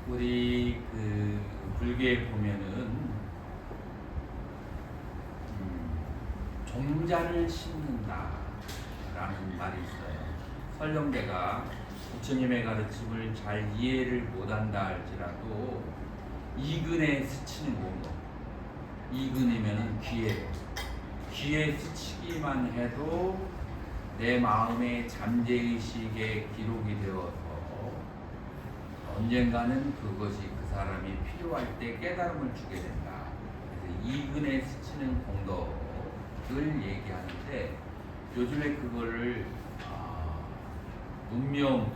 우리 불교에 보면은 종자를 심는다라는 말이 있어요. 설령대가 부처님의 가르침을 잘 이해를 못한다 할지라도 이근에 스치는 공로, 이근이면은 귀에 스치기만 해도 내 마음의 잠재의식에 기록이 되어서 언젠가는 그것이 그 사람이 필요할 때 깨달음을 주게 된다. 그래서 이근에 스치는 공덕을 얘기하는데 요즘에 그거를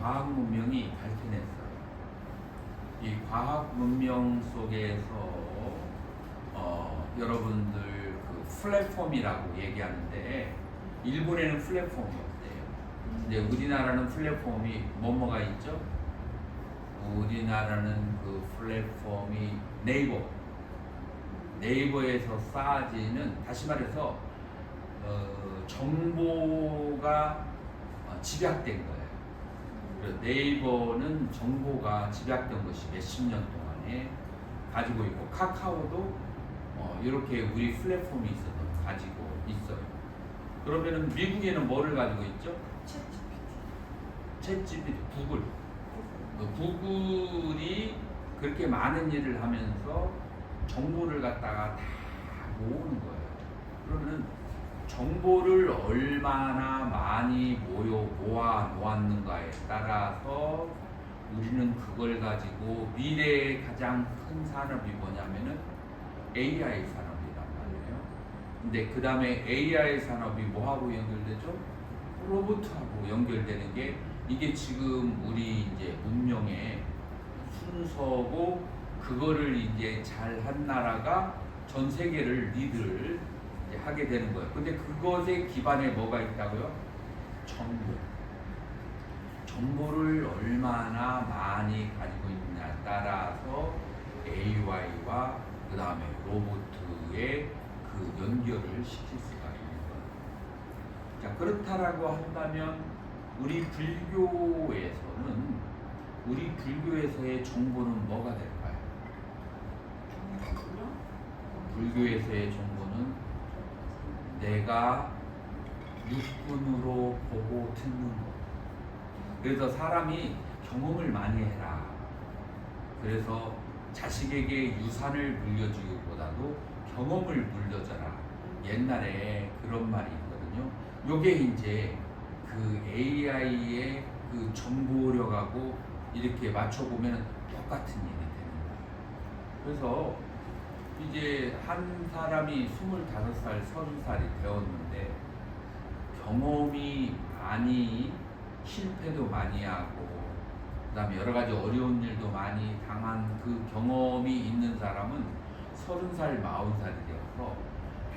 과학 문명이 밝혀냈어요. 이 과학 문명 속에서 여러분들 그 플랫폼이라고 얘기하는데 일본에는 플랫폼이 없대요. 근데 우리나라는 플랫폼이 뭐가 있죠? 우리나라는 그 플랫폼이 네이버에서 쌓아지는, 다시 말해서 정보가 집약된 거예요. 네이버는 정보가 집약된 것이 몇십 년 동안에 가지고 있고, 카카오도 이렇게 우리 플랫폼이 있어서 가지고 있어요. 그러면은 미국에는 뭐를 가지고 있죠? 챗GPT, 구글이 그렇게 많은 일을 하면서 정보를 갖다가 다 모으는 거예요. 그러면은 정보를 얼마나 많이 모아 놓았는가에 따라서 우리는 그걸 가지고 미래의 가장 큰 산업이 뭐냐면은 AI 산업이란 말이에요. 근데 그 다음에 AI 산업이 뭐하고 연결되죠? 로봇하고 연결되는 게, 이게 지금 우리 이제 문명의 순서고, 그거를 이제 잘한 나라가 전 세계를 리드를 하게 되는 거예요. 근데 그것의 기반에 뭐가 있다고요? 정보를 얼마나 많이 가지고 있느냐에 따라서 AI와 그 다음에 로봇의 그 연결을 시킬 수가 있는 거예요. 자, 그렇다라고 한다면 우리 불교에서의 정보는 뭐가 될까요? 불교에서의 정보는 내가 육군으로 보고 듣는 것. 그래서 사람이 경험을 많이 해라. 그래서 자식에게 유산을 물려주기보다도 경험을 물려줘라. 옛날에 그런 말이 있거든요. 요게 이제 그 AI의 그 정보력하고 이렇게 맞춰보면 똑같은 일이 되는 거예요. 그래서 이제 한 사람이 25살, 30살이 되었는데 경험이 많이, 실패도 많이 하고 그 다음에 여러 가지 어려운 일도 많이 당한 그 경험이 있는 사람은 30살, 40살이 되어서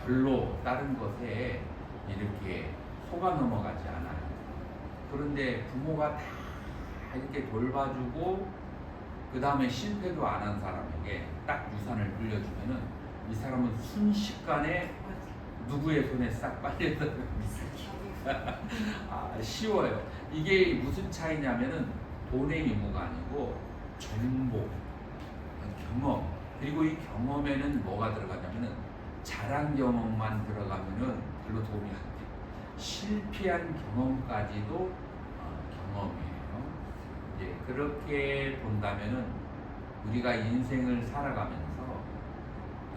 별로 다른 것에 이렇게 속아 넘어가지 않아요. 그런데 부모가 다 이렇게 돌봐주고 그 다음에 실패도 안 한 사람에게 딱 유산을 물려주면은 이 사람은 순식간에 누구의 손에 싹 빨려들어요. 쉬워요. 이게 무슨 차이냐면은 돈의 의무가 아니고 정보, 경험, 그리고 이 경험에는 뭐가 들어가냐면은 잘한 경험만 들어가면은 별로 도움이 안 돼요. 실패한 경험까지도 경험이에요. 이제 그렇게 본다면은 우리가 인생을 살아가면서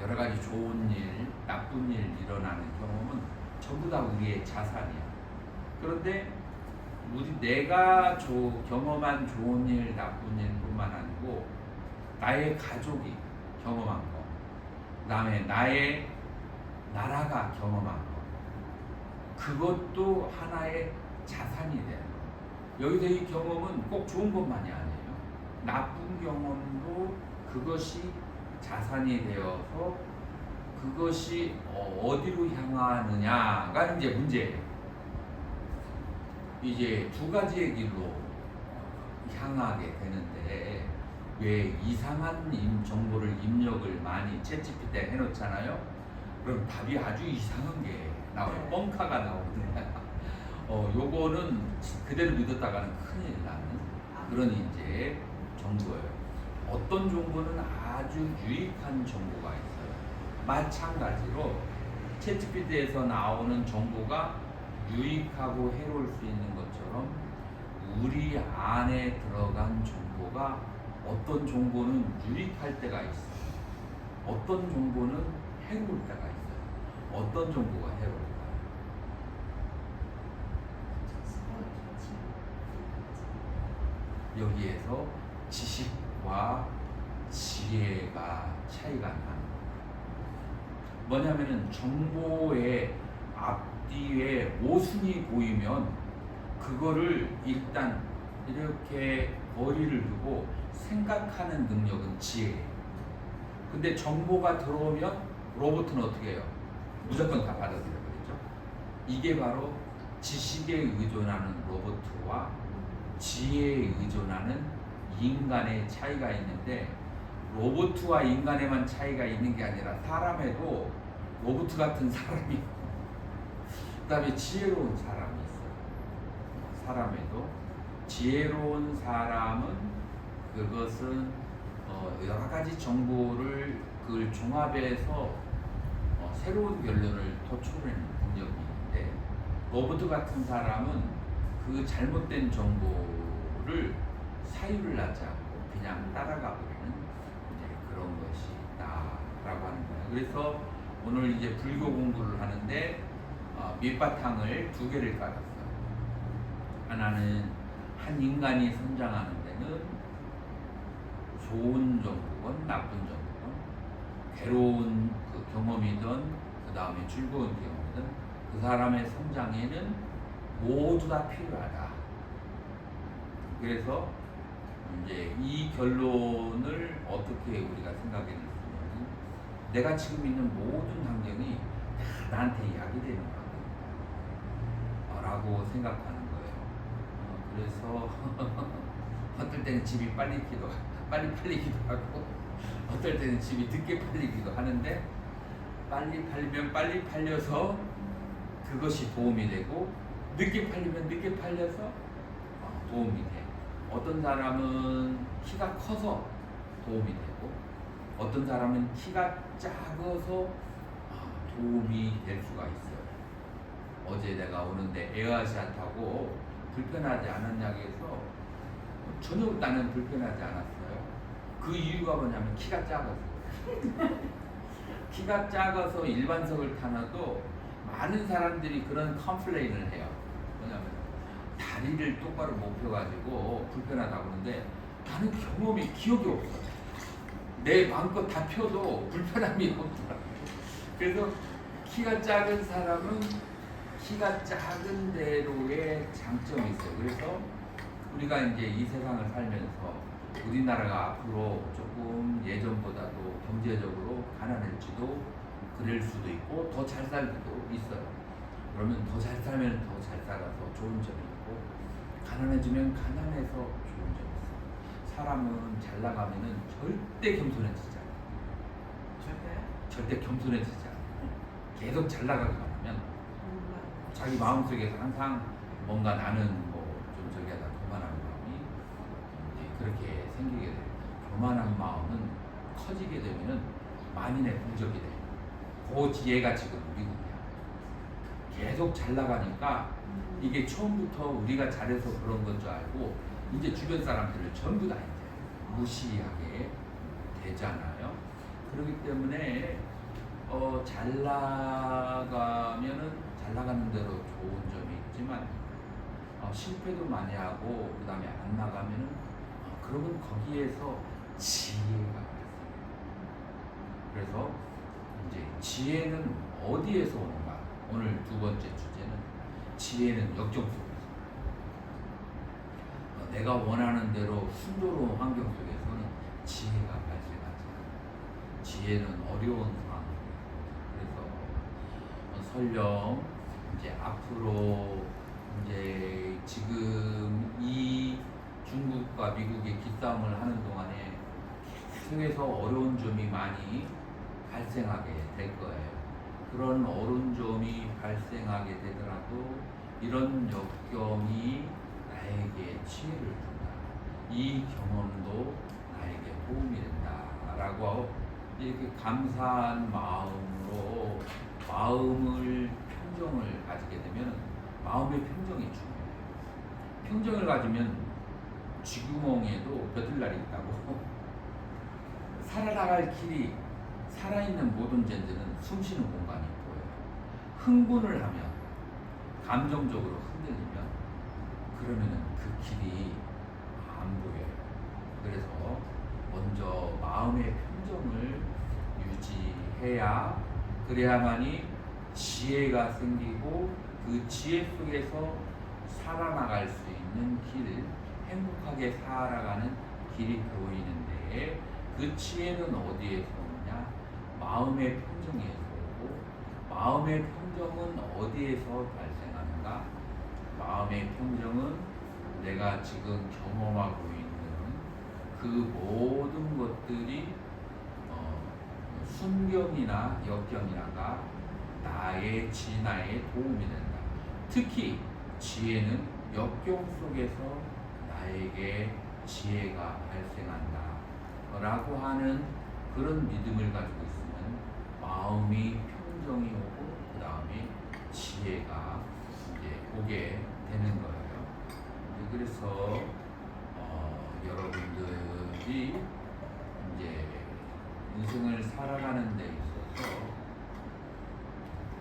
여러 가지 좋은 일, 나쁜 일 일어나는 경험은 전부 다 우리의 자산이야. 그런데 내가 경험한 좋은 일, 나쁜 일뿐만 아니고 나의 가족이 경험한 거, 그다음에 나의 나라가 경험한 거, 그것도 하나의 자산이 되는 거. 여기서 이 경험은 꼭 좋은 것만이 아니에요. 나쁜 경험도 그것이 자산이 되어서 그것이 어디로 향하느냐가 이제 문제예요. 이제 두 가지의 길로 향하게 되는데, 왜 이상한 정보를 입력을 많이 챗GPT에 해놓잖아요. 그럼 답이 아주 이상한 게 나와요. 뻥카가 나오거든요. 요거는 그대로 믿었다가는 큰일 나는 그런 이제 정보예요. 어떤 정보는 아주 유익한 정보가 있어요. 마찬가지로 챗GPT에서 나오는 정보가 유익하고 해로울 수 있는 것처럼 우리 안에 들어간 정보가 어떤 정보는 유익할 때가 있어요. 어떤 정보는 해로울 때가 있어요. 어떤 정보가 해로울까요? 여기에서 지식과 지혜가 차이가 나는 거예요. 뭐냐면은 정보의 앞뒤에 모순이 보이면 그거를 일단 이렇게 거리를 두고 생각하는 능력은 지혜예요. 근데 정보가 들어오면 로봇은 어떻게 해요? 무조건 다 받아들여버리죠. 이게 바로 지식에 의존하는 로봇과 지혜에 의존하는 인간의 차이가 있는데, 로봇과 인간에만 차이가 있는 게 아니라 사람에도 로봇 같은 사람이 있고 그 다음에 지혜로운 사람이 있어요. 사람에도 지혜로운 사람은 그것은 여러 가지 정보를 그걸 종합해서 새로운 결론을 도출하는 능력이 있는데, 로봇 같은 사람은 그 잘못된 정보를 사유를 하지 않고 그냥 따라가 버리는 그런 것이 있다라고 하는 거예요. 그래서 오늘 이제 불교 공부를 하는데 밑바탕을 두 개를 깔았어요. 하나는 한 인간이 성장하는 데는 좋은 정보건 나쁜 정보건, 괴로운 그 경험이든 그 다음에 즐거운 경험이든 그 사람의 성장에는 모두 다 필요하다. 그래서 이제 이 결론을 어떻게 우리가 생각해냈냐면, 내가 지금 있는 모든 환경이 다 나한테 약이 되는 환경이다 라고 생각하는 거예요. 그래서 어떨 때는 집이 빨리 팔리기도 하고, 어떨 때는 집이 늦게 팔리기도 하는데, 빨리 팔리면 빨리 팔려서 그것이 도움이 되고, 늦게 팔리면 늦게 팔려서 도움이 돼. 어떤 사람은 키가 커서 도움이 되고, 어떤 사람은 키가 작아서 도움이 될 수가 있어요. 어제 내가 오는데 에어아시아 타고 불편하지 않았냐고 해서 전혀 나는 불편하지 않았어요. 그 이유가 뭐냐면 키가 작아서. 키가 작아서 일반석을 타놔도 많은 사람들이 그런 컴플레인을 해요. 뭐냐면 다리를 똑바로 못 펴가지고 불편하다고 그러는데, 나는 기억이 없어. 내 마음껏 다 펴도 불편함이 없더라고요. 그래서 키가 작은 사람은 키가 작은 대로의 장점이 있어요. 그래서 우리가 이제 이 세상을 살면서 우리나라가 앞으로 조금 예전보다도 경제적으로 가난할지도 그럴 수도 있고 더 잘 살기도 있어요. 그러면 더 잘 살면 더 잘 살아서 좋은 점이 있고, 가난해지면 가난해서 좋은 점이 있어요. 사람은 잘 나가면은 절대 겸손해지지 않아요. 절대 겸손해지지 않아요. 계속 잘 나가기만 하면 자기 마음속에서 항상 뭔가 나는 뭐 좀 저기 하다 교만한 마음이 이제 그렇게 생기게 돼요. 교만한 마음은 커지게 되면은 만인의 공적이 돼요. 그 지혜가 지금 미국이야. 계속 잘 나가니까 이게 처음부터 우리가 잘해서 그런 건 줄 알고 이제 주변 사람들을 전부 다 이제 무시하게 되잖아요. 그렇기 때문에 잘 나가면은 잘 나가는 대로 좋은 점이 있지만 실패도 많이 하고 그 다음에 안 나가면은 그러면 거기에서 지혜가 발생해요. 그래서 이제 지혜는 어디에서 오는가? 오늘 두 번째 주제는 지혜는 역정 속에서. 내가 원하는 대로 순조로운 환경 속에서는 지혜가 발생하지 않아요. 지혜는 어려운 상황이에요. 그래서 설령 이제 앞으로 이제 지금 이 중국과 미국의 기싸움을 하는 동안에 계속해서 어려운 점이 많이 발생하게 될 거예요. 그런 어려운 점이 발생하게 되더라도 이런 역경이 나에게 지혜를 준다. 이 경험도 나에게 나에게 도움이 된다라고 이렇게 감사한 마음으로 마음을 평정을 가지게 되면 마음의 평정이 중요해요. 평정을 가지면 쥐구멍에도 벼들날이 있다고 살아나갈 길이 살아있는 모든 존재는 숨쉬는 공간이 보여요. 흥분을 하면 감정적으로 흔들리면 그러면은 그 길이 안 보여요. 그래서 먼저 마음의 평정을 유지해야 그래야만이 지혜가 생기고 그 지혜 속에서 살아나갈 수 있는 길, 행복하게 살아가는 길이 보이는데 그 지혜는 어디에서 오느냐? 마음의 평정에서 오고 마음의 평정은 어디에서 발생하는가? 마음의 평정은 내가 지금 경험하고 있는 그 모든 것들이 순경이나 역경이나가 나의 진화에 도움이 된다. 특히 지혜는 역경 속에서 나에게 지혜가 발생한다 라고 하는 그런 믿음을 가지고 있으면 마음이 평정이 오고 그 다음에 지혜가 이제 오게 되는 거예요. 그래서 여러분들이 이제 인생을 살아가는 데 있어서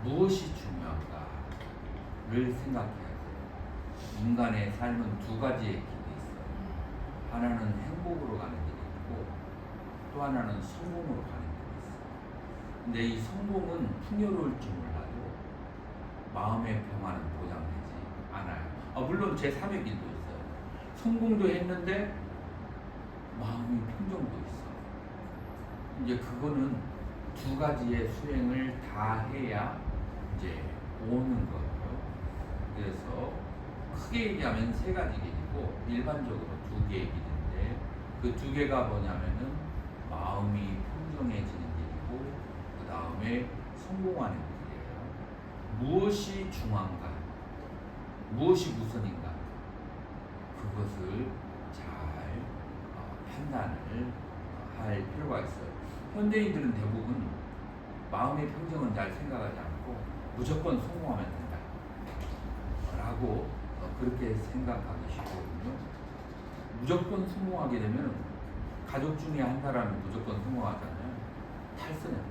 무엇이 중요한가를 생각해야 돼요. 인간의 삶은 두 가지의 길이 있어요. 하나는 행복으로 가는 길이 있고 또 하나는 성공으로 가는 길이 있어요. 근데 이 성공은 풍요로울 줄 몰라도 마음의 평화는 보장되지 않아요. 물론 제3의 길도 있어요. 성공도 했는데 마음의 평정도 있어. 이제 그거는 두 가지의 수행을 다 해야 이제 오는 거예요. 그래서 크게 얘기하면 세 가지 길이고 일반적으로 두 개의 길인데 그 두 개가 뭐냐면은 마음이 평정해지는 길이고 그 다음에 성공하는 길이에요. 무엇이 중요한가? 무엇이 우선인가? 그것을 잘 판단을 할 필요가 있어요. 현대인들은 대부분 마음의 평정은 잘 생각하지 않고 무조건 성공하면 된다 라고 그렇게 생각하기 쉽거든요. 무조건 성공하게 되면 가족 중에 한 사람이 무조건 성공하잖아요. 탈선해요.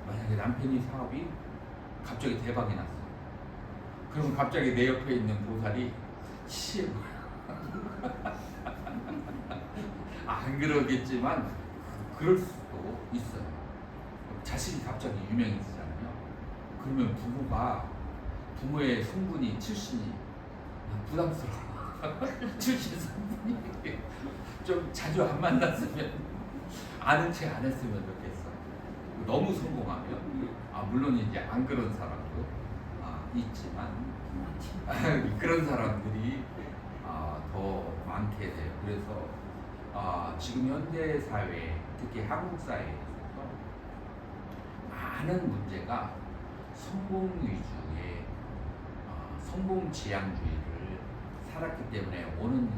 만약에 남편이 사업이 갑자기 대박이 났어. 그럼 갑자기 내 옆에 있는 보살이 취해버려. 안 그러겠지만 그럴 수도 있어요. 자식이 갑자기 유명해지잖아요. 그러면 부모의 성분이 출신이 부담스러워. 출신 성분이 좀 자주 안 만났으면 아는 체 안 했으면 좋겠어. 너무 성공하면 물론 이제 안 그런 사람도 있지만 그런 사람들이 더 많게 돼요. 그래서 지금 현대 사회, 특히 한국 사회에 있어서 많은 문제가 성공 위주의 성공 지향주의를 살았기 때문에 오는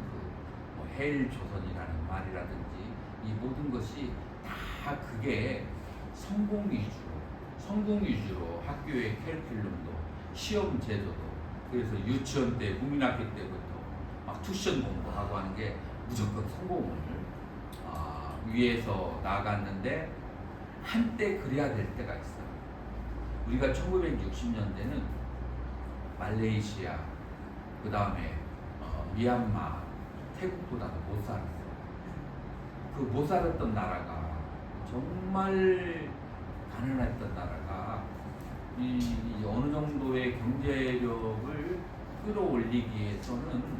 뭐 헬 조선이라는 말이라든지 이 모든 것이 다 그게 성공 위주로 학교의 커리큘럼도 시험 제도도 그래서 유치원 때 국민학교 때부터 막 투션 공부하고 하는 게 무조건 성공을 위해서 나갔는데 한때 그래야 될 때가 있어요. 우리가 1960년대는 말레이시아, 그 다음에 미얀마, 태국보다도 못 살았어요. 그 못 살았던 나라가 정말 가난했던 나라가 이 어느 정도의 경제력을 끌어올리기 위해서는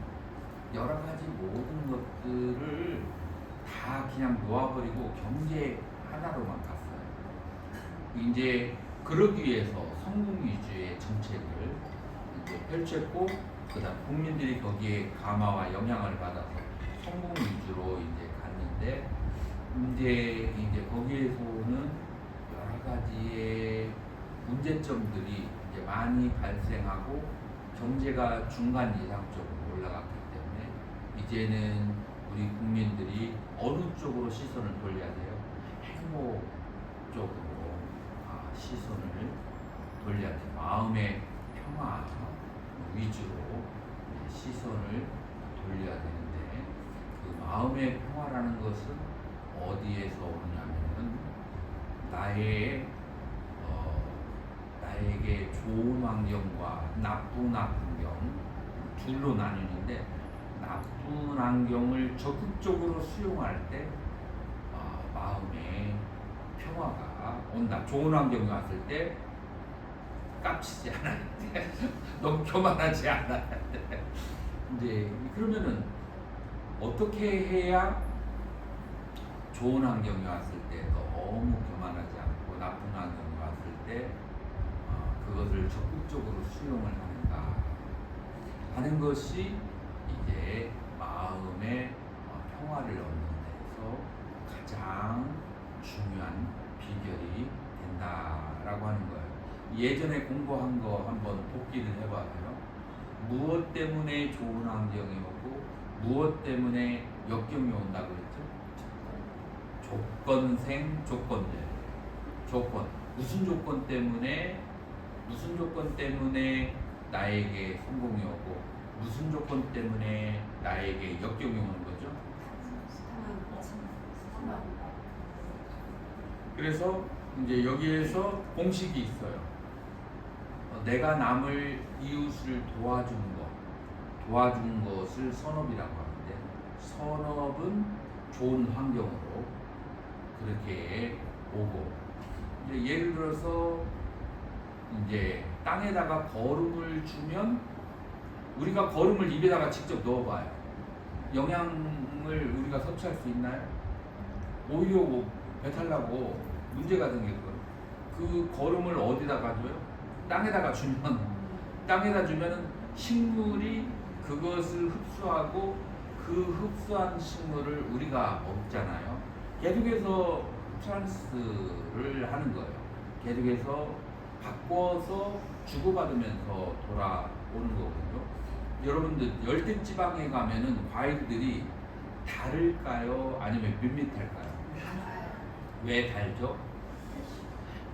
여러 가지 모든 것들을 다 그냥 놓아버리고 경제 하나로만 갔어요. 이제 그러기 위해서 성공 위주의 정책을 이제 펼쳤고, 그다음 국민들이 거기에 감화와 영향을 받아서 성공 위주로 이제 갔는데, 이제 거기에서는 여러 가지의 문제점들이 이제 많이 발생하고 경제가 중간 이상적으로 올라갔기 때문에 이제는 우리 국민들이 어느 쪽으로 시선을 돌려야 돼요? 행복 쪽으로 시선을 돌려야 돼요. 마음의 평화 위주로 시선을 돌려야 되는데, 그 마음의 평화라는 것은 어디에서 오느냐면은 나에게 좋은 환경과 나쁜 환경 둘로 나뉘는데, 나쁜 환경을 적극적으로 수용할 때 마음의 평화가 온다. 좋은 환경이 왔을 때 깝치지 않아야 돼. 너무 교만하지 않아야 돼. 이제 그러면은 어떻게 해야 좋은 환경이 왔을 때 너무 교만하지 않고 나쁜 환경이 왔을 때 그것을 적극적으로 수용을 하는가 하는 것이 이제 마음의 평화를 얻는 데서 가장 중요한 비결이 된다라고 하는 거예요. 예전에 공부한 거 한번 복기를 해봐요. 무엇 때문에 좋은 환경이 오고 무엇 때문에 역경이 온다고 그랬죠? 조건생 조건들. 조건. 무슨 조건 때문에 나에게 성공이 오고 무슨 조건 때문에 나에게 역경이 오는 거죠? 그래서 이제 여기에서 공식이 있어요. 내가 남을 이웃을 도와준 것을 선업이라고 하는데, 선업은 좋은 환경으로 그렇게 오고, 이제 예를 들어서 이제 땅에다가 거름을 주면 우리가 거름을 입에다가 직접 넣어봐요. 영양을 우리가 섭취할 수 있나요? 오히려 배탈 나고 문제가 생기거든요. 그 거름을 어디다가 줘요? 땅에다가 주면은 식물이 그것을 흡수하고 그 흡수한 식물을 우리가 먹잖아요. 계속해서 트랜스를 하는 거예요. 계속해서 바꿔서 주고받으면서 돌아오는 거거든요. 여러분들 열대지방에 가면은 과일들이 달을까요? 아니면 밋밋할까요? 왜 달죠?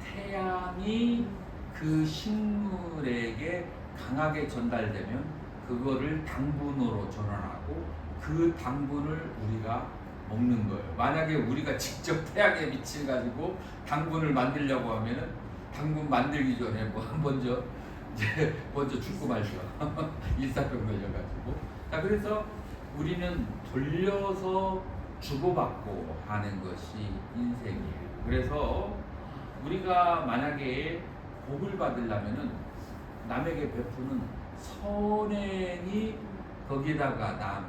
태양이 그 식물에게 강하게 전달되면 그거를 당분으로 전환하고 그 당분을 우리가 먹는 거예요. 만약에 우리가 직접 태양에 빛을 가지고 당분을 만들려고 하면은 당분 만들기 전에 먼저 죽고 말죠. 일사병 걸려가지고. 자, 그래서 우리는 돌려서 주고받고 하는 것이 인생이에요. 그래서 우리가 만약에 복을 받으려면은 남에게 베푸는 선행이 거기다가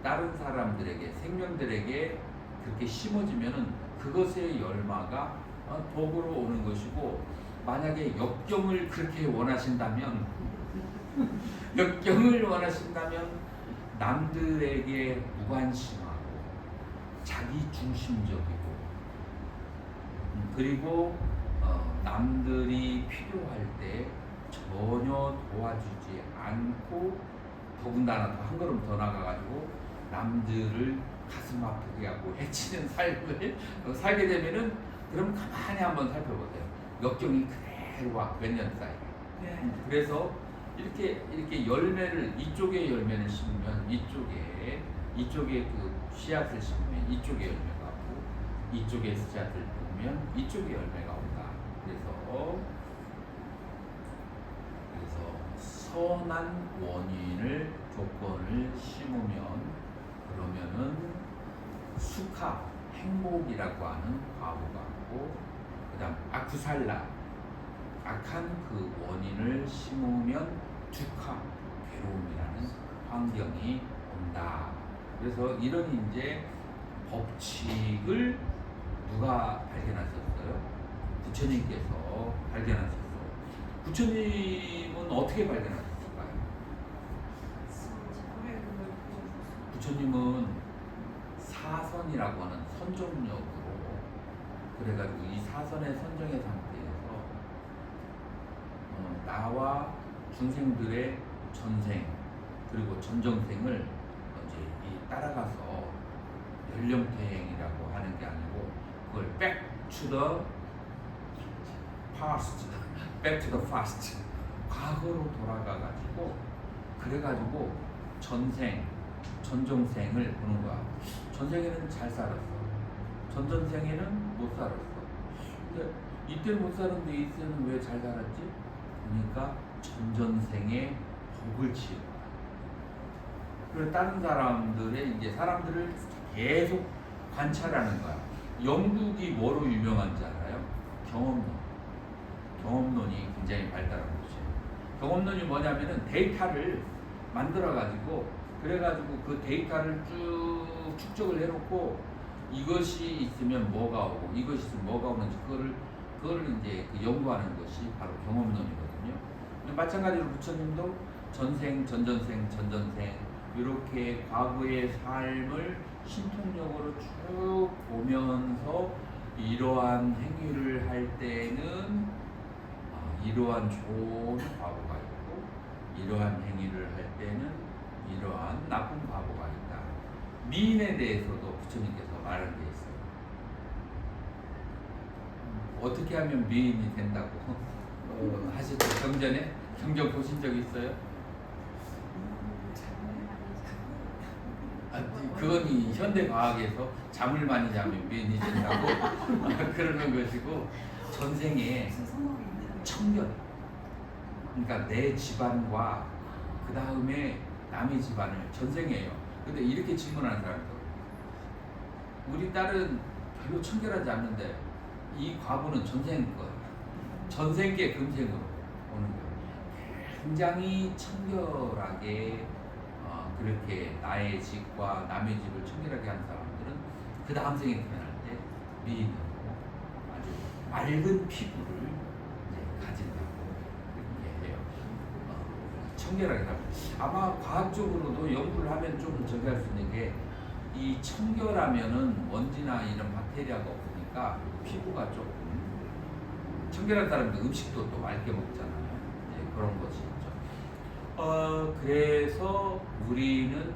다른 사람들에게, 생명들에게 그렇게 심어지면은 그것의 열마가 복으로 오는 것이고, 만약에 역경을 그렇게 원하신다면 남들에게 무관심하고 자기 중심적이고 그리고 남들이 필요할 때 전혀 도와주지 않고, 더군다나 한 걸음 더 나가가지고 남들을 가슴 아프게 하고 해치는 삶을 살게 되면은, 그럼 가만히 한번 살펴보세요. 역경이 그대로 와, 몇 년 사이에. 네. 그래서 이렇게 열매를, 이쪽에 열매를 심으면 이쪽에 그 씨앗을 심으면 이쪽에 열매가 오고, 이쪽에 씨앗을 심으면 이쪽에 열매가 온다. 그래서 선한 원인을, 조건을 심으면, 그러면은 수카, 행복이라고 하는 과부가 오고, 그 다음 아쿠살라, 악한 그 원인을 심으면 두카, 괴로움이라는 환경이 온다. 그래서 이런 이제 법칙을 누가 발견하셨어요? 부처님께서 발견하셨어요. 부처님은 어떻게 발견하셨을까요? 부처님은 사선이라고 하는 선정력으로, 그래가지고 이 사선의 선정의 상태에서 나와 중생들의 전생 그리고 전정생을 이제 이 따라가서 연령탱이라고 하는 게 아니고 그걸 back to the past, back to the past, 과거로 돌아가가지고 그래가지고 전종생을 보는 거야. 전생에는 잘 살았어. 전전생에는 못 살았어. 근데 이때 못 살았는데 이때는 왜 잘 살았지? 그러니까 전전생의 복을 치는 거야. 그리고 다른 사람들의 이제 사람들을 계속 관찰하는 거야. 영국이 뭐로 유명한지 알아요? 경험론. 경험론이 굉장히 발달한 곳이에요. 경험론이 뭐냐면은 데이터를 만들어가지고 그래가지고 그 데이터를 쭉 축적을 해놓고 이것이 있으면 뭐가 오고 이것이 있으면 뭐가 오는지 그거를 이제 그 연구하는 것이 바로 경험론이거든요. 마찬가지로 부처님도 전생, 전전생, 전전생 이렇게 과거의 삶을 신통력으로 쭉 보면서 이러한 행위를 할 때는 이러한 좋은 과보가 있고 이러한 행위를 할 때는 이러한 나쁜 과보가 있다. 미인에 대해서도 부처님께서 말한 게 있어요. 어떻게 하면 미인이 된다고 하시죠? 경전에? 경전 보신 적 있어요? 그건 이 현대 과학에서 잠을 많이 자면 미인이 된다고 그러는 것이고 전생에 청결, 그러니까 내 집안과 그 다음에 남의 집안을 전생이에요. 근데 이렇게 질문하는 사람도 우리 딸은 별로 청결하지 않는데 이 과부는 전생 거, 전생계 금생으로 오는 거예요. 굉장히 청결하게 그렇게 나의 집과 남의 집을 청결하게 하는 사람들은 그 다음 생에 태어날 때 미인으로 아주 맑은 피부를 이제 가진다고 그렇게 해요. 청결하게 하면 아마 과학적으로도 연구를 하면 좀 저기 할 수 있는 게 이 청결하면은 먼지나 이런 박테리아가 없으니까 피부가 조금 청결한 사람들 음식도 또 맑게 먹잖아요. 네, 그런 것이 있죠. 그래서 우리는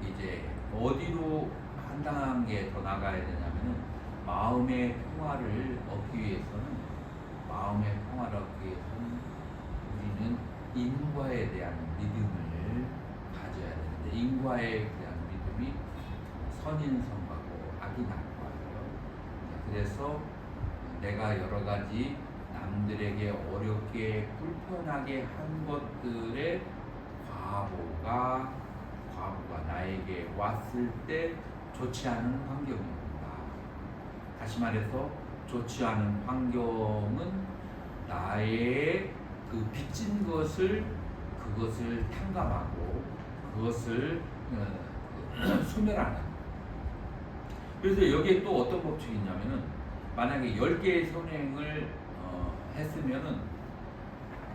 이제 어디로 한 단계 더 나가야 되냐면은 마음의 평화를 얻기 위해서는 우리는 인과에 대한 믿음을 가져야 되는데 인과에 대한 믿음이 선인성과고 악인악과예요. 그래서 내가 여러 가지 남들에게 어렵게 불편하게 한 것들의 과보가 나에게 왔을 때 좋지 않은 환경입니다. 다시 말해서 좋지 않은 환경은 나의 그 빚진 그것을 탕감하고 그것을 소멸하는. 그래서 여기에 또 어떤 법칙이 있냐면은 만약에 10개의 선행을 했으면은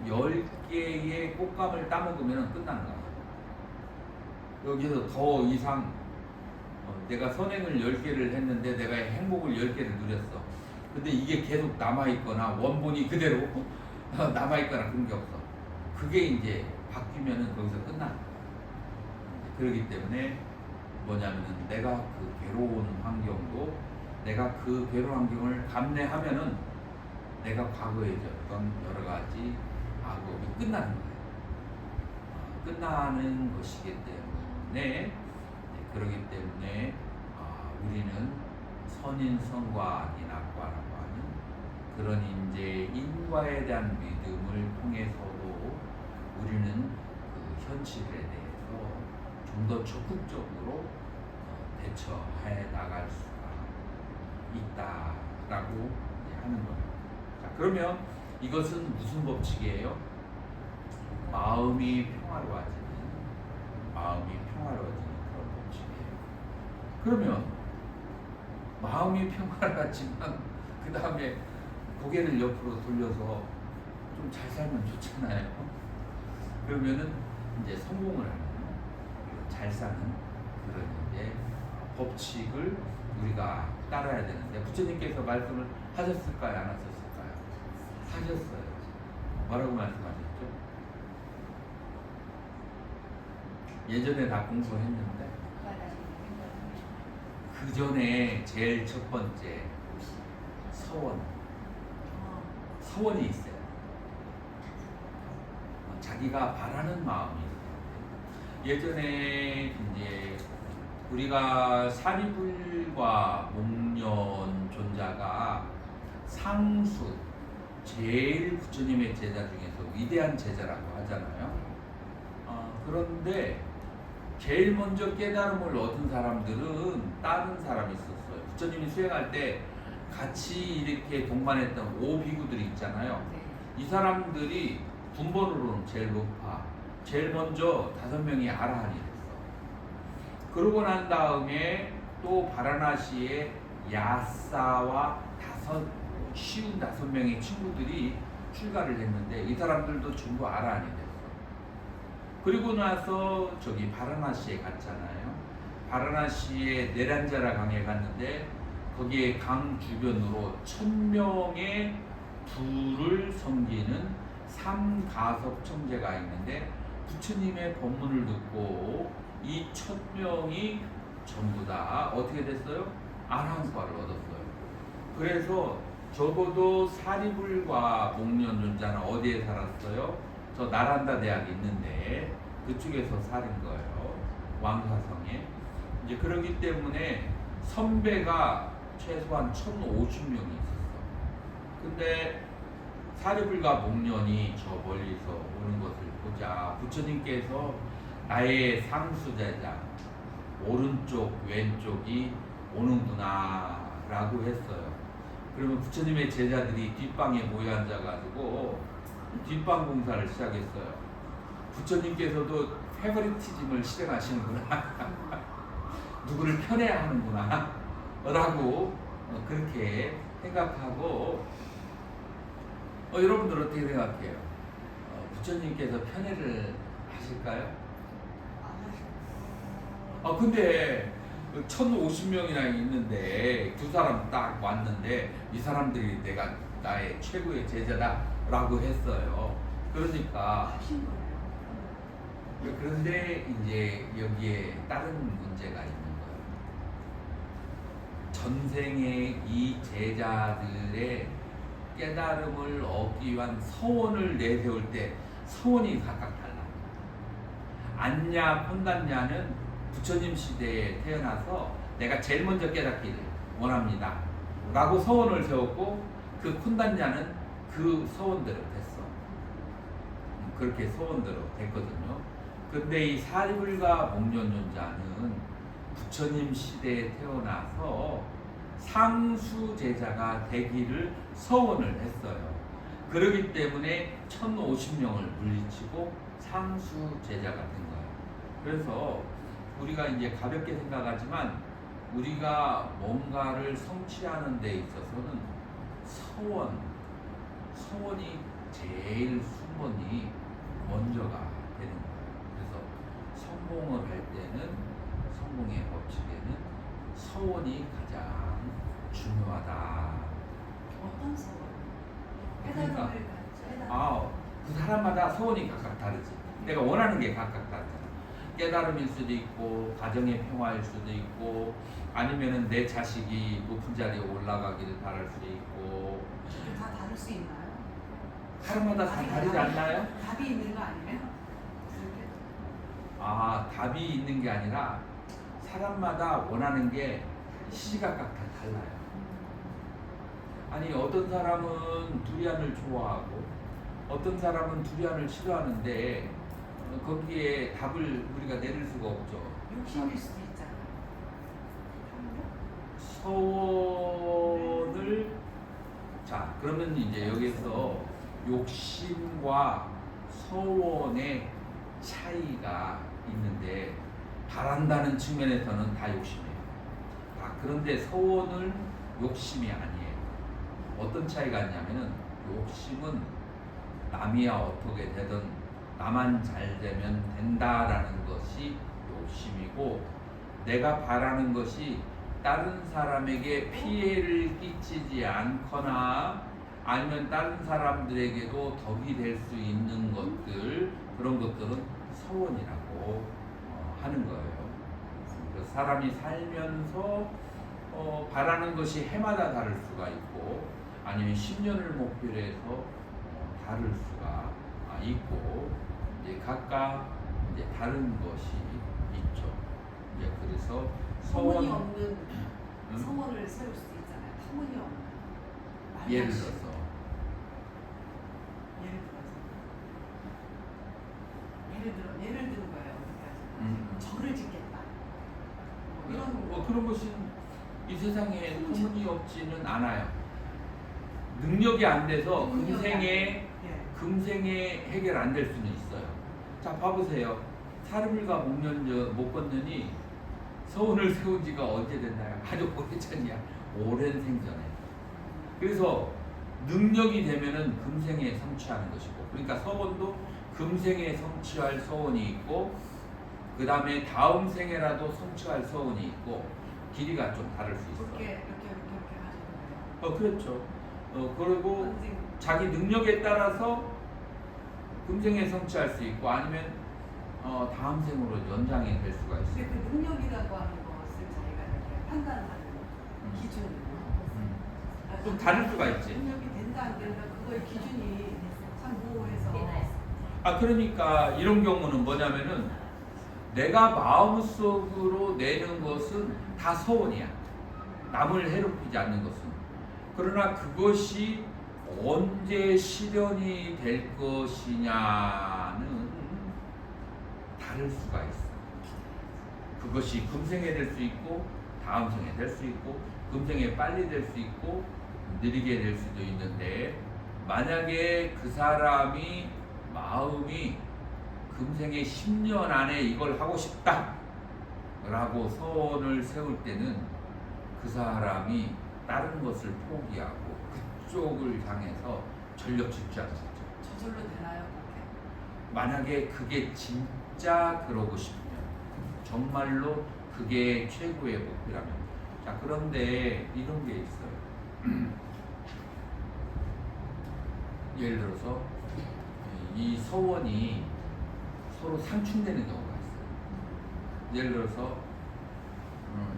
10개의 꽃감을 따먹으면 끝나는 거야. 여기서 더 이상 내가 선행을 10개를 했는데 내가 행복을 10개를 누렸어. 근데 이게 계속 남아있거나 원본이 그대로 남아있거나 그런 게 없어. 그게 이제 바뀌면은 거기서 끝나. 그렇기 때문에 뭐냐면은 내가 그 괴로운 환경도 내가 그 괴로운 환경을 감내하면은 내가 과거에 졌던 여러 가지 악업이 끝나는 거예요. 끝나는 것이기 때문에 그렇기 때문에 우리는 선인성과 악인악과라고 하는 그런 이제 인과에 대한 믿음을 통해서도 우리는 그 현실에 대해서 좀 더 적극적으로 대처해 나갈 수가 있다라고 하는 거예요. 자, 그러면 이것은 무슨 법칙이에요? 마음이 평화로워지는 그런 법칙이에요. 그러면 마음이 평화롭지만 그 다음에 고개를 옆으로 돌려서 좀 잘 살면 좋잖아요. 그러면은 이제 성공을 하는, 잘 사는 그런 이제 법칙을 우리가 따라야 되는데 부처님께서 말씀을 하셨을까요? 안 하셨을까요? 하셨어요. 뭐라고 말씀하셨죠? 예전에 다 공부했는데 그 전에 제일 첫 번째 서원, 서원이 있어요. 자기가 바라는 마음이 있어요. 예전에 이제 우리가 사리불과 목련 존자가 상수, 제일 부처님의 제자 중에서 위대한 제자라고 하잖아요. 그런데 제일 먼저 깨달음을 얻은 사람들은 다른 사람이 있었어요. 부처님이 수행할 때 같이 이렇게 동반했던 오비구들이 있잖아요. 이 사람들이 군번으로는 제일 높아. 제일 먼저 5명이 아라한이 됐어. 그러고 난 다음에 또 바라나시에 야사와 55명의 친구들이 출가를 했는데 이 사람들도 전부 아라한이 됐어. 그리고 나서 저기 바라나시에 갔잖아요. 바라나시에 네란자라 강에 갔는데 거기에 강 주변으로 1000명의 불을 섬기는 삼가섭 청제가 있는데 부처님의 법문을 듣고 이 1000명이 전부 다 어떻게 됐어요? 아라한과를 얻었어요. 그래서 적어도 사리불과 목련 존자는 어디에 살았어요? 저 나란다 대학이 있는데 그쪽에서 살인 거예요. 왕사성에. 이제 그러기 때문에 선배가 최소한 1050명이 있었어. 근데 사리불과 목련이 저 멀리서 오는 것을 보자 부처님께서 나의 상수제자 오른쪽 왼쪽이 오는구나 라고 했어요. 그러면 부처님의 제자들이 뒷방에 모여 앉아가지고 뒷방 공사를 시작했어요. 부처님께서도 페버리티즘을 실행하시는구나 누구를 편해야 하는구나 라고 그렇게 생각하고 여러분들 어떻게 생각해요? 부처님께서 편애를 하실까요? 근데 1050명이나 있는데 두 사람 딱 왔는데 이 사람들이 내가 나의 최고의 제자다 라고 했어요. 그러니까 그런데 이제 여기에 다른 문제가 있는 거예요. 전생에 이 제자들의 깨달음을 얻기 위한 서원을 내세울 때 서원이 각각 달라. 안냐 콘단냐는 부처님 시대에 태어나서 내가 제일 먼저 깨닫기를 원합니다 라고 서원을 세웠고 그 콘단냐는 그 서원대로 됐어. 그렇게 서원대로 됐거든요. 근데 이 사리불과 목련 존자는 부처님 시대에 태어나서 상수 제자가 되기를 서원을 했어요. 그렇기 때문에 1050명을 물리치고 상수 제자가 된 거예요. 그래서 우리가 이제 가볍게 생각하지만 우리가 뭔가를 성취하는 데 있어서는 서원이 제일 순번이 먼저가 되는 거예요. 그래서 성공을 할 때는 성공의 법칙에는 서원이 가장 중요하다. 어떤 서원? 그러니까 깨달음을 그 사람마다 서원이 각각 다르지. 내가 원하는 게 각각 다르잖아. 깨달음일 수도 있고 가정의 평화일 수도 있고 아니면은 내 자식이 높은 자리에 올라가기를 바랄 수도 있고. 다 다를 수 있나요? 사람마다 다 다르지 않나요? 답이 있는 거 아니에요? 답이 있는 게 아니라 사람마다 원하는 게 시시각각 다 달라요. 아니 어떤 사람은 두리안을 좋아하고 어떤 사람은 두리안을 싫어하는데 거기에 답을 우리가 내릴 수가 없죠. 욕심일 수도 있잖아요. 서원을 그러면 이제 여기서 욕심과 서원의 차이가 있는데 바란다는 측면에서는 다 욕심이에요. 그런데 서원은 욕심이 아니에요. 어떤 차이가 있냐면은 욕심은 남이야 어떻게 되든 나만 잘 되면 된다라는 것이 욕심이고 내가 바라는 것이 다른 사람에게 피해를 끼치지 않거나 아니면 다른 사람들에게도 덕이 될 수 있는 것들 그런 것들은 서원이라고 하는 거예요. 그래서 사람이 살면서 바라는 것이 해마다 다를 수가 있고 아니면 10년을 목표로 해서 다를 수가 있고 이제 각각 이제 다른 것이 있죠. 이제 그래서 소문이 없는 응? 소원을 세울 수도 있잖아요. 소문이 없는. 예를 들어서 예를 드는 거예요. 그러니까 절을 짓겠다. 뭐 이런 그런 것이 이 세상에 소문이 없지는 않아요. 능력이 안 돼서 금생에 해결 안 될 수는 있어요. 자, 봐보세요. 사르물과 못 걷느니 서원을 세운 지가 언제 됐나요? 아주 오래전이야. 오랜 생전에. 그래서 능력이 되면은 금생에 성취하는 것이고, 그러니까 서원도 금생에 성취할 서원이 있고, 그 다음에 다음 생에라도 성취할 서원이 있고, 길이가 좀 다를 수 있어요. 이렇게 하시는 거예요. 그렇죠. 그리고 자기 능력에 따라서 금생에 성취할 수 있고 아니면 다음 생으로 연장이 될 수가 있어요. 근데 그 능력이라고 하는 것을 저희가 이렇게 판단하는 기준은 좀 다를 수가 있지. 능력이 된다 안 된다 그거의 기준이 참 모호해서. 그러니까 이런 경우는 뭐냐면은 내가 마음속으로 내는 것은 다 소원이야. 남을 괴롭히지 않는 것은. 그러나 그것이 언제 실현이 될 것이냐는 다를 수가 있어. 그것이 금생에 될 수 있고 다음 생에 될 수 있고 금생에 빨리 될 수 있고 느리게 될 수도 있는데, 만약에 그 사람이 마음이 금생에 10년 안에 이걸 하고 싶다 라고 서원을 세울 때는 그 사람이 다른 것을 포기하고 그쪽을 향해서 전력 질주하는 거죠. 저절로 되나요? 그렇게? 만약에 그게 진짜 그러고 싶으면, 정말로 그게 최고의 목표라면. 자, 그런데 이런 게 있어요. 예를 들어서 이 서원이 서로 상충되는 경우가 있어요. 예를 들어서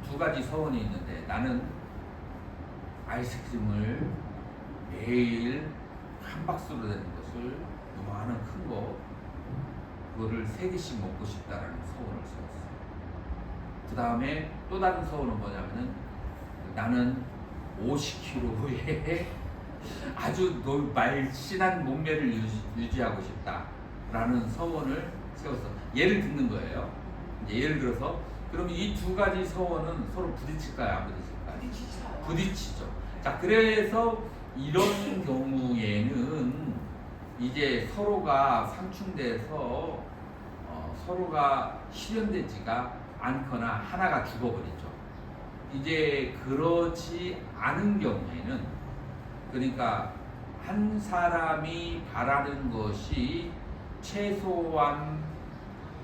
두 가지 서원이 있는데, 나는 아이스크림을 매일 한 박스로 되는 것을, 요만한 큰 거, 그거를 3개씩 먹고 싶다라는 서원을 세웠어요. 그 다음에 또 다른 서원은 뭐냐면은, 나는 50kg의 아주 날씬한 몸매를 유지하고 싶다라는 서원을 세웠어. 예를 듣는 거예요. 이제 예를 들어서, 그럼 이 두 가지 서원은 서로 부딪힐까요? 안 부딪힐까요? 부딪히죠. 자, 그래서 이런 경우에는 이제 서로가 상충돼서 서로가 실현되지가 않거나 하나가 죽어버리죠. 이제 그러지 않은 경우에는, 그러니까 한 사람이 바라는 것이 최소한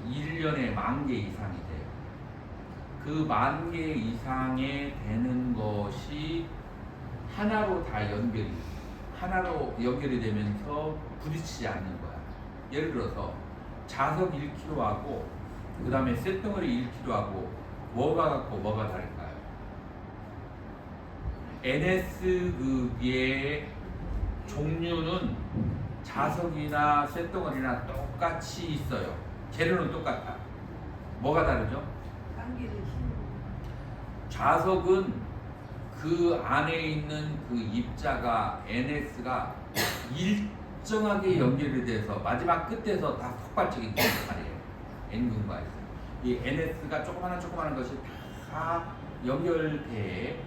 1년에 10,000개 이상이 돼요. 그 10,000개 이상에 되는 것이 하나로 연결이 되면서 부딪히지 않는 거야. 예를 들어서 자석 1kg하고 그 다음에 쇳덩어리 1kg하고 뭐가 같고 뭐가 다를까요? NS극의 종류는 자석이나 쇳덩어리나 똑같이 있어요. 재료는 똑같아. 뭐가 다르죠? 당기는 힘. 자석은 그 안에 있는 그 입자가 NS가 일정하게 연결이 돼서 마지막 끝에서 다 폭발적인 말이에요. N군과 있어요. 이 NS가 조그마한 것이 다 연결돼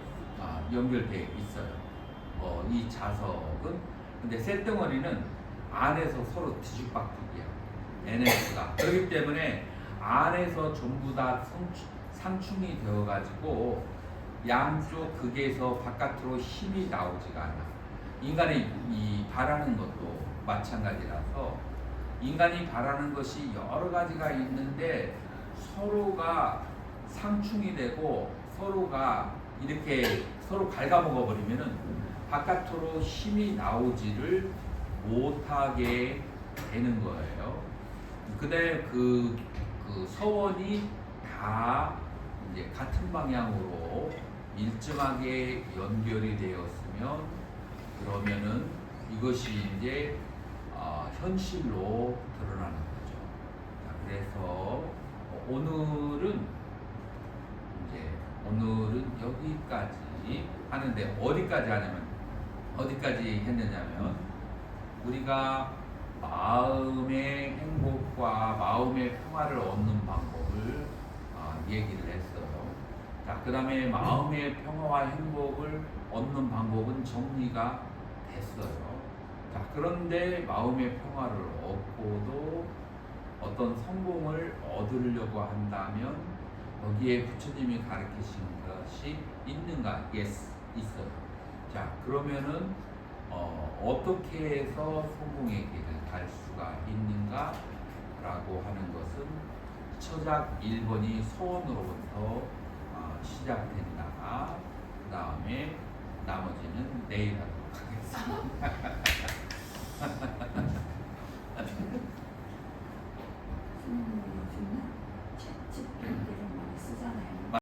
있어요. 이 자석은. 근데 쇳덩어리는 안에서 서로 뒤죽박죽이야. NS가. 그렇기 때문에 안에서 전부 다 상충이 되어가지고 양쪽 극에서 바깥으로 힘이 나오지가 않아. 인간이 바라는 것도 마찬가지라서, 인간이 바라는 것이 여러 가지가 있는데 서로가 상충이 되고 서로가 이렇게 서로 갉아먹어 버리면은 바깥으로 힘이 나오지를 못하게 되는 거예요. 근데 그 서원이 다 이제 같은 방향으로 일정하게 연결이 되었으면 그러면은 이것이 이제 현실로 드러나는 거죠. 자, 그래서 오늘은 여기까지 하는데 어디까지 하냐면 어디까지 했느냐면 우리가 마음의 행복과 마음의 평화를 얻는 방법을 얘기를 했어요. 자, 그 다음에 마음의 평화와 행복을 얻는 방법은 정리가 됐어요. 자, 그런데 마음의 평화를 얻고도 어떤 성공을 얻으려고 한다면 여기에 부처님이 가르치신 것이 있는가? Yes, 있어요. 자, 그러면은 어떻게 해서 성공의 길을 갈 수가 있는가? 라고 하는 것은 처작 1번이 소원으로부터 시작된다. 그 다음에 나머지는 내일 하도록 하겠습니다. 요즘은 챗GPT를 많이 쓰잖아요.